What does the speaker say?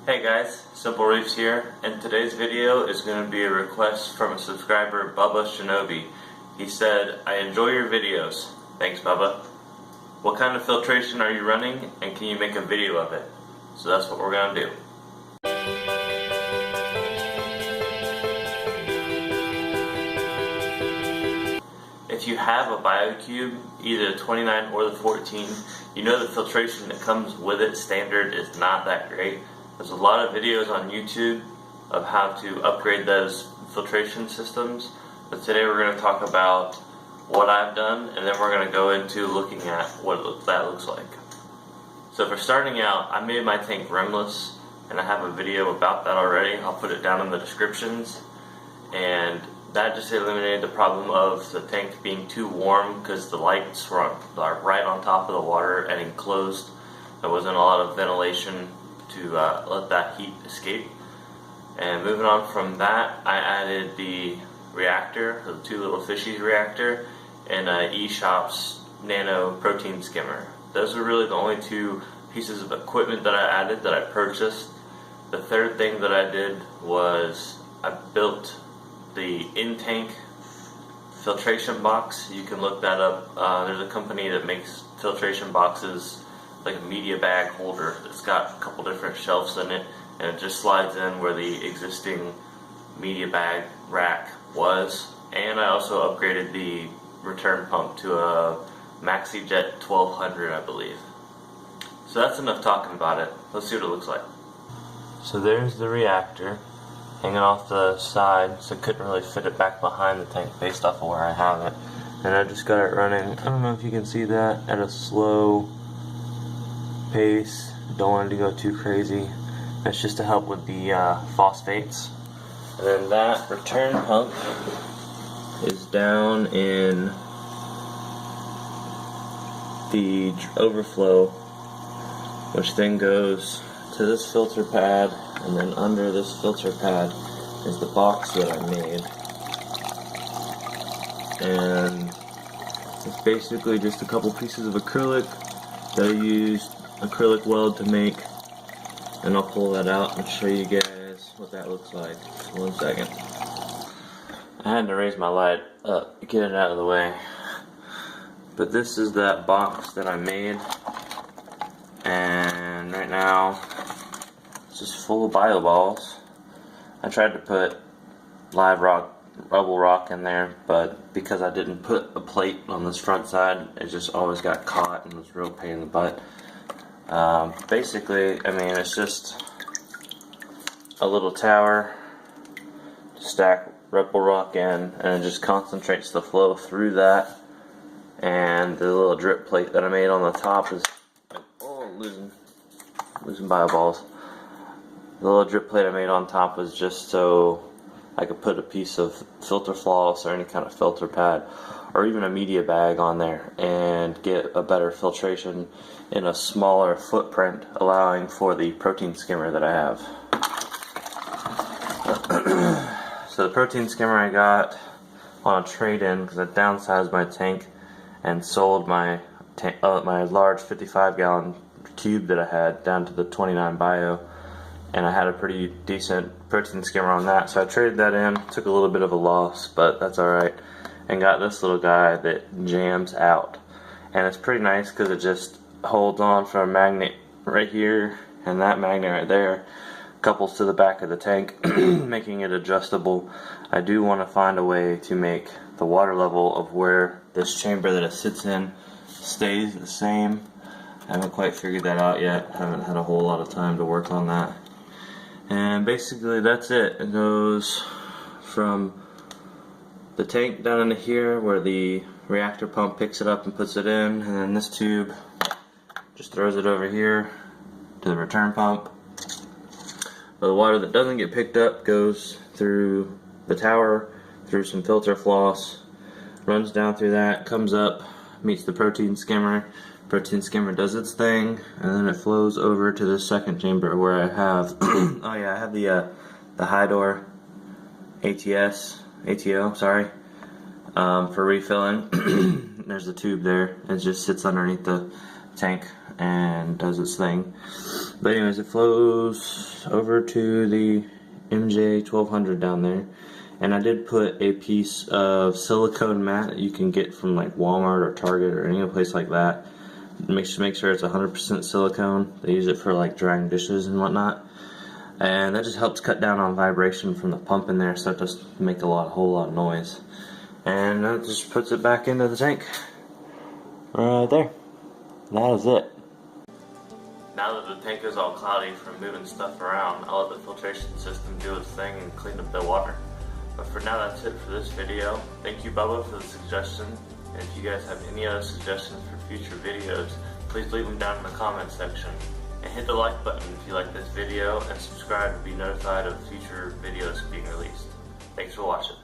Hey guys, Simple Reefs here, and today's video is going to be a request from a subscriber, Bubba Shinobi. He said, I enjoy your videos. Thanks, Bubba. What kind of filtration are you running, and can you make a video of it? So that's what we're going to do. If you have a Biocube, either the 29 or the 14, you know the filtration that comes with it standard is not that great. There's a lot of videos on YouTube of how to upgrade those filtration systems, but today we're going to talk about what I've done, and then we're going to go into looking at what that looks like. So for starting out, I made my tank rimless, and I have a video about that already. I'll put it down in the descriptions, and that just eliminated the problem of the tank being too warm because the lights were right on top of the water and enclosed. There wasn't a lot of ventilation to let that heat escape. And moving on from that, I added the reactor, the two little fishies reactor, and eShop's nano protein skimmer. Those are really the only two pieces of equipment that I added that I purchased. The third thing that I did was I built the in-tank filtration box. You can look that up. There's a company that makes filtration boxes, like a media bag holder that's got a couple different shelves in it, and it just slides in where the existing media bag rack was. And I also upgraded the return pump to a MaxiJet 1200, I believe. So that's enough talking about it. Let's see what it looks like. So there's the reactor hanging off the side, so I couldn't really fit it back behind the tank based off of where I have it. And I just got it running, I don't know if you can see that, at a slow pace. Don't want it to go too crazy. That's just to help with the phosphates. And then that return pump is down in the overflow, which then goes to this filter pad, and then under this filter pad is the box that I made. And it's basically just a couple pieces of acrylic that I used acrylic weld to make, and I'll pull that out and show you guys what that looks like. 1 second. I had to raise my light up to get it out of the way, but this is that box that I made, and right now it's just full of bio balls. I tried to put live rubble rock in there, but because I didn't put a plate on this front side, it just always got caught and was a real pain in the butt. Basically, I mean, it's just a little tower to stack rubble rock in, and it just concentrates the flow through that. And the little drip plate that I made on the top is, oh, losing bio balls. The little drip plate I made on top was just so I could put a piece of filter floss or any kind of filter pad or even a media bag on there and get a better filtration in a smaller footprint, allowing for the protein skimmer that I have. So the protein skimmer I got on a trade-in because I downsized my tank and sold my large 55-gallon cube that I had down to the 29 bio, and I had a pretty decent protein skimmer on that, so I traded that in. Took a little bit of a loss, but that's alright, and got this little guy that jams out. And it's pretty nice because it just holds on for a magnet right here, and that magnet right there couples to the back of the tank, making it adjustable. I do want to find a way to make the water level of where this chamber that it sits in stays the same. I haven't quite figured that out yet. I haven't had a whole lot of time to work on that. And basically that's it. It goes from the tank down into here where the reactor pump picks it up and puts it in, and then this tube just throws it over here to the return pump. But the water that doesn't get picked up goes through the tower, through some filter floss, runs down through that, comes up, meets the protein skimmer. Protein skimmer does its thing, and then it flows over to the second chamber where I have oh yeah, I have the high door ATO, sorry, for refilling. There's the tube there. It just sits underneath the tank, and does its thing. But anyways, it flows over to the MJ 1200 down there, and I did put a piece of silicone mat that you can get from like Walmart or Target or any place like that. Make sure it's 100% silicone. They use it for like drying dishes and whatnot, and that just helps cut down on vibration from the pump in there, so it doesn't make a whole lot of noise. And that just puts it back into the tank right there. That is it. Now that the tank is all cloudy from moving stuff around, I'll let the filtration system do its thing and clean up the water. But for now, that's it for this video. Thank you, Bubba, for the suggestion. And if you guys have any other suggestions for future videos, please leave them down in the comment section. And hit the like button if you like this video, and subscribe to be notified of future videos being released. Thanks for watching.